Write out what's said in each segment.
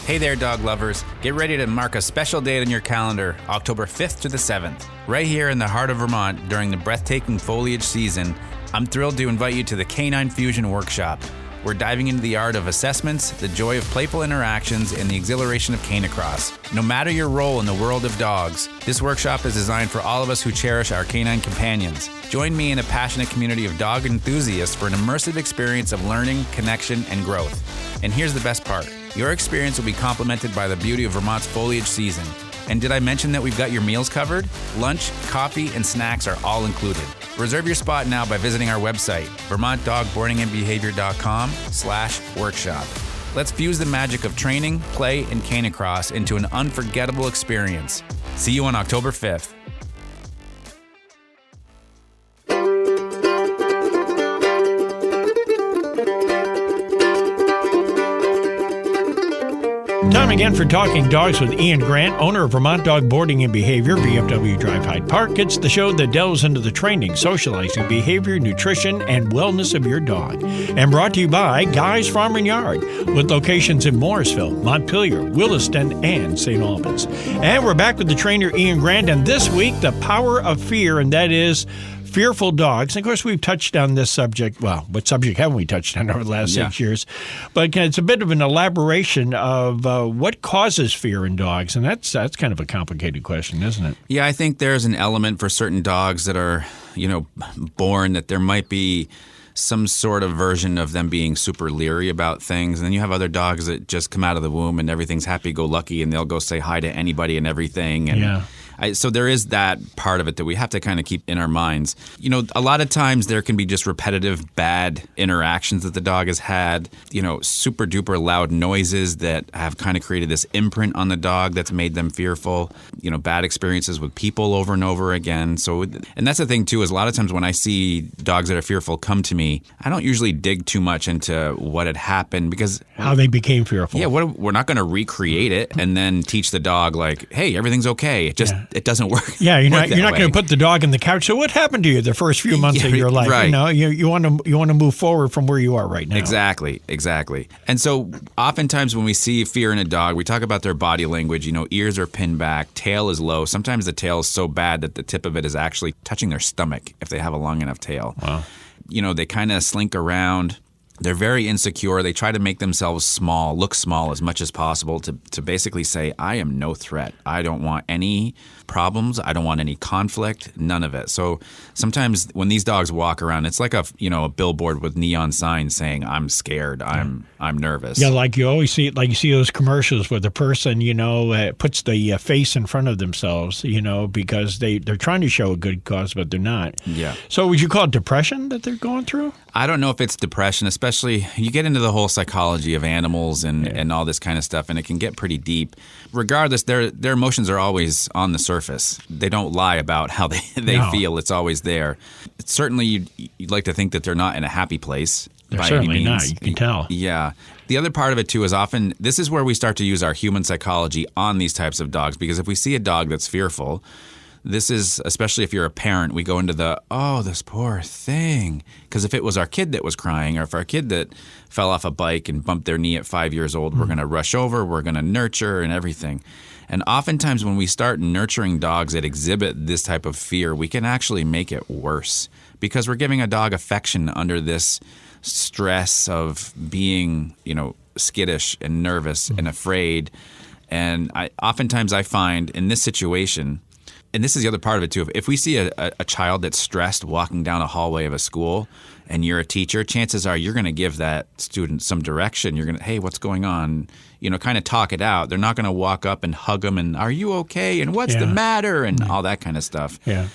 Hey there, dog lovers. Get ready to mark a special date on your calendar, October 5th to the 7th. Right here in the heart of Vermont during the breathtaking foliage season, I'm thrilled to invite you to the Canine Fusion Workshop. We're diving into the art of assessments, the joy of playful interactions, and the exhilaration of canicross. No matter your role in the world of dogs, this workshop is designed for all of us who cherish our canine companions. Join me in a passionate community of dog enthusiasts for an immersive experience of learning, connection, and growth. And here's the best part. Your experience will be complemented by the beauty of Vermont's foliage season. And did I mention that we've got your meals covered? Lunch, coffee, and snacks are all included. Reserve your spot now by visiting our website, vermontdogboardingandbehavior.com/workshop. Let's fuse the magic of training, play, and canicross into an unforgettable experience. See you on October 5th. Time again for Talking Dogs with Ian Grant, owner of Vermont Dog Boarding and Behavior, VFW Drive Hyde Park. It's the show that delves into the training, socializing, behavior, nutrition, and wellness of your dog. And brought to you by Guy's Farm and Yard, with locations in Morrisville, Montpelier, Williston, and St. Albans. And we're back with the trainer Ian Grant, and this week, the power of fear, and that is fearful dogs. And of course, we've touched on this subject. Well, what subject haven't we touched on over the last 6 years? But it's a bit of an elaboration of what causes fear in dogs. And that's kind of a complicated question, isn't it? Yeah, I think there's an element for certain dogs that are, born that there might be some sort of version of them being super leery about things. And then you have other dogs that just come out of the womb and everything's happy-go-lucky and they'll go say hi to anybody and everything. And so there is that part of it that we have to kind of keep in our minds. A lot of times there can be just repetitive bad interactions that the dog has had, super duper loud noises that have kind of created this imprint on the dog that's made them fearful, bad experiences with people over and over again. So, and that's the thing too, is a lot of times when I see dogs that are fearful come to me, I don't usually dig too much into what had happened because how they became fearful. Yeah, we're not going to recreate it and then teach the dog like, hey, everything's okay. It doesn't work. Yeah, you're not going to put the dog in the couch. So what happened to you the first few months of your life? Right. You want to move forward from where you are right now. Exactly. And so oftentimes when we see fear in a dog, we talk about their body language. Ears are pinned back, tail is low. Sometimes the tail is so bad that the tip of it is actually touching their stomach if they have a long enough tail. Wow. They kind of slink around. They're very insecure. They try to make themselves small, look small as much as possible to basically say, I am no threat. I don't want any problems. I don't want any conflict, none of it. So sometimes when these dogs walk around, it's like a billboard with neon signs saying, I'm scared, I'm nervous. Yeah, like you always see, you see those commercials where the person, puts the face in front of themselves, because they're trying to show a good cause, but they're not. Yeah. So would you call it depression that they're going through? I don't know if it's depression, especially you get into the whole psychology of animals and all this kind of stuff, and it can get pretty deep. Regardless, their emotions are always on the surface. They don't lie about how they feel. It's always there. Certainly, you'd like to think that they're not in a happy place. They're by certainly any means. not. You can tell. Yeah. The other part of it, too, is often this is where we start to use our human psychology on these types of dogs, because if we see a dog that's fearful, this is, especially if you're a parent, we go into this poor thing. Because if it was our kid that was crying, or if our kid that fell off a bike and bumped their knee at 5 years old, we're going to rush over, we're going to nurture and everything. And oftentimes when we start nurturing dogs that exhibit this type of fear, we can actually make it worse. Because we're giving a dog affection under this stress of being, skittish and nervous and afraid. And oftentimes I find in this situation, and this is the other part of it too, if we see a child that's stressed walking down a hallway of a school and you're a teacher, chances are you're going to give that student some direction. You're going to, hey, what's going on? Kind of talk it out. They're not going to walk up and hug them and, are you okay? And what's the matter? And all that kind of stuff. Yeah.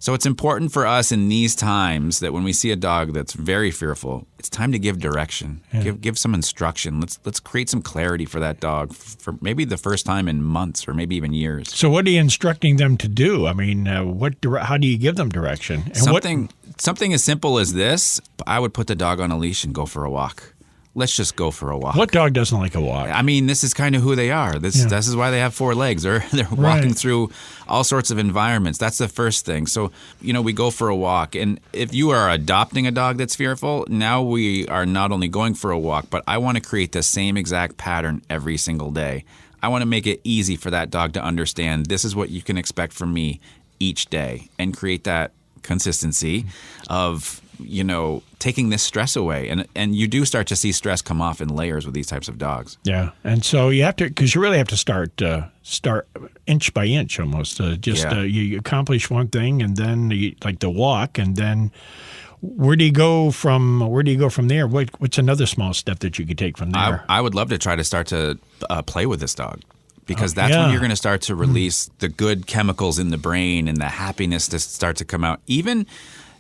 So it's important for us in these times that when we see a dog that's very fearful, it's time to give direction, give some instruction. Let's create some clarity for that dog for maybe the first time in months or maybe even years. So what are you instructing them to do? I mean, how do you give them direction? And something as simple as this, I would put the dog on a leash and go for a walk. let's just go for a walk. What dog doesn't like a walk? I mean, this is kind of who they are. This is why they have 4 legs. They're walking through all sorts of environments. That's the first thing. So, we go for a walk. And if you are adopting a dog that's fearful, now we are not only going for a walk, but I want to create the same exact pattern every single day. I want to make it easy for that dog to understand this is what you can expect from me each day and create that consistency of taking this stress away. And you do start to see stress come off in layers with these types of dogs. Yeah. And so you have to, because you really have to start inch by inch almost. You accomplish one thing and then like the walk, and then where do you go from there? What's another small step that you could take from there? I would love to try to start to play with this dog. Because that's when you're going to start to release the good chemicals in the brain and the happiness to start to come out. Even,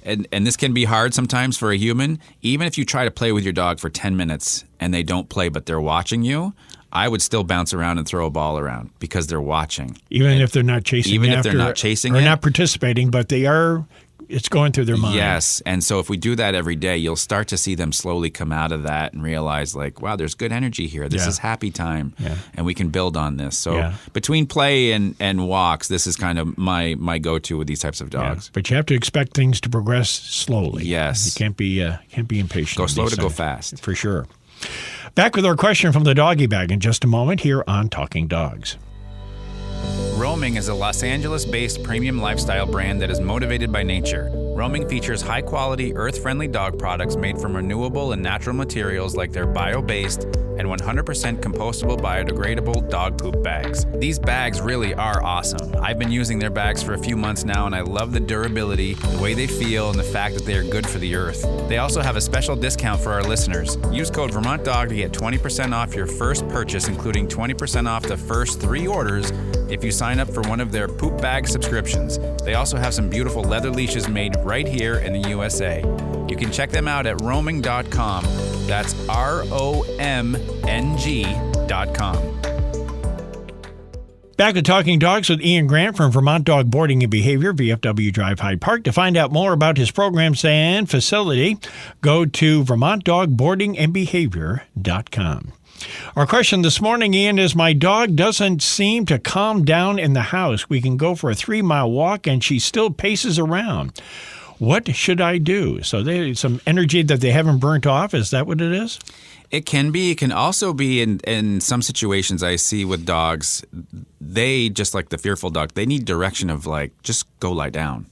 and this can be hard sometimes for a human, even if you try to play with your dog for 10 minutes and they don't play but they're watching you, I would still bounce around and throw a ball around because they're watching. Even if they're not chasing Even if they're not chasing or it. not participating, but they are... It's going through their mind. Yes. And so if we do that every day, you'll start to see them slowly come out of that and realize like, wow, there's good energy here. This is happy time. Yeah. And we can build on this. So between play and walks, this is kind of my go-to with these types of dogs. Yeah. But you have to expect things to progress slowly. Yes. You can't be impatient. Go slow to go fast. For sure. Back with our question from the doggy bag in just a moment here on Talking Dogs. Roaming is a Los Angeles-based premium lifestyle brand that is motivated by nature. Roaming features high-quality, earth-friendly dog products made from renewable and natural materials like their bio-based and 100% compostable biodegradable dog poop bags. These bags really are awesome. I've been using their bags for a few months now, and I love the durability, the way they feel, and the fact that they are good for the earth. They also have a special discount for our listeners. Use code VermontDog to get 20% off your first purchase, including 20% off the first 3 orders if you sign up for one of their poop bag subscriptions. They also have some beautiful leather leashes made right here in the USA. You can check them out at roaming.com. That's ROMNG.com. Back to Talking Dogs with Ian Grant from Vermont Dog Boarding and Behavior, VFW Drive Hyde Park. To find out more about his programs and facility, go to VermontDogBoardingAndBehavior.com. Our question this morning, Ian, is my dog doesn't seem to calm down in the house. We can go for a 3-mile walk and she still paces around. What should I do? So there's some energy that they haven't burnt off. Is that what it is? It can be. It can also be in some situations I see with dogs, they, just like the fearful dog, they need direction of like, just go lie down.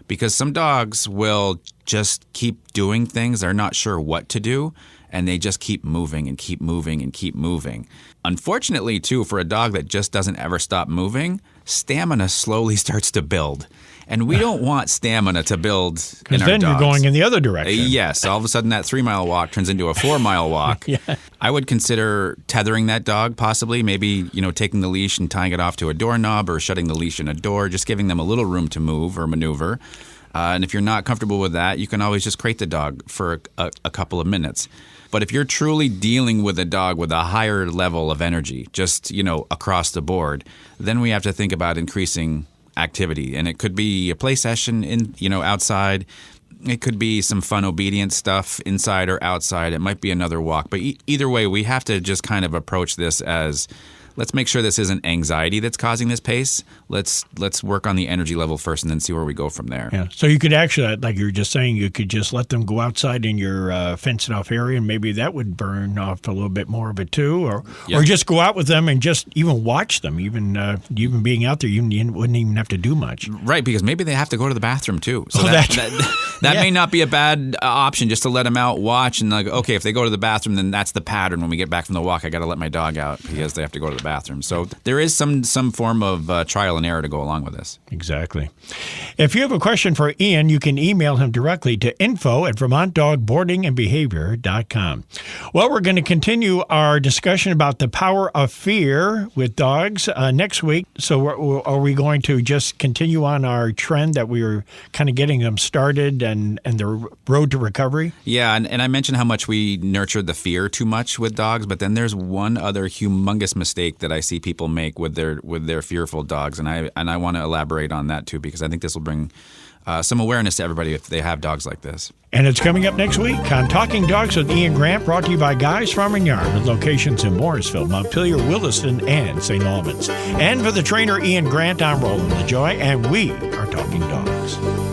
Because some dogs will just keep doing things. They're not sure what to do. And they just keep moving and keep moving and keep moving. Unfortunately, too, for a dog that just doesn't ever stop moving, stamina slowly starts to build. And we don't want stamina to build in our dogs. Because then you're going in the other direction. Yes. All of a sudden, that 3-mile walk turns into a 4-mile walk. I would consider tethering that dog, possibly. Maybe, taking the leash and tying it off to a doorknob or shutting the leash in a door, just giving them a little room to move or maneuver. And if you're not comfortable with that, you can always just crate the dog for a couple of minutes. But if you're truly dealing with a dog with a higher level of energy, just, across the board, then we have to think about increasing activity. And it could be a play session outside. It could be some fun obedience stuff inside or outside. It might be another walk. But either way, we have to just kind of approach this as, let's make sure this isn't anxiety that's causing this pace. Let's work on the energy level first and then see where we go from there. Yeah. So you could actually, like you were just saying, you could just let them go outside in your fenced-off area, and maybe that would burn off a little bit more of it too. Or just go out with them and just even watch them. Even being out there, you wouldn't even have to do much. Right, because maybe they have to go to the bathroom too. So that may not be a bad option, just to let them out, watch, and like, okay, if they go to the bathroom, then that's the pattern. When we get back from the walk, I got to let my dog out because they have to go to the bathroom. So there is some form of trial and error to go along with this. Exactly. If you have a question for Ian, you can email him directly to info@VermontDogBoardingAndBehavior.com. Well, we're going to continue our discussion about the power of fear with dogs next week. So are we going to just continue on our trend that we were kind of getting them started and the road to recovery? Yeah, and I mentioned how much we nurtured the fear too much with dogs, but then there's one other humongous mistake that I see people make with their fearful dogs, and I want to elaborate on that too, because I think this will bring some awareness to everybody if they have dogs like this. And it's coming up next week on Talking Dogs with Ian Grant, brought to you by Guy's Farm and Yard, with locations in Morrisville, Montpelier, Williston, and St. Albans. And for the trainer Ian Grant, I'm Roland LaJoy, and we are Talking Dogs.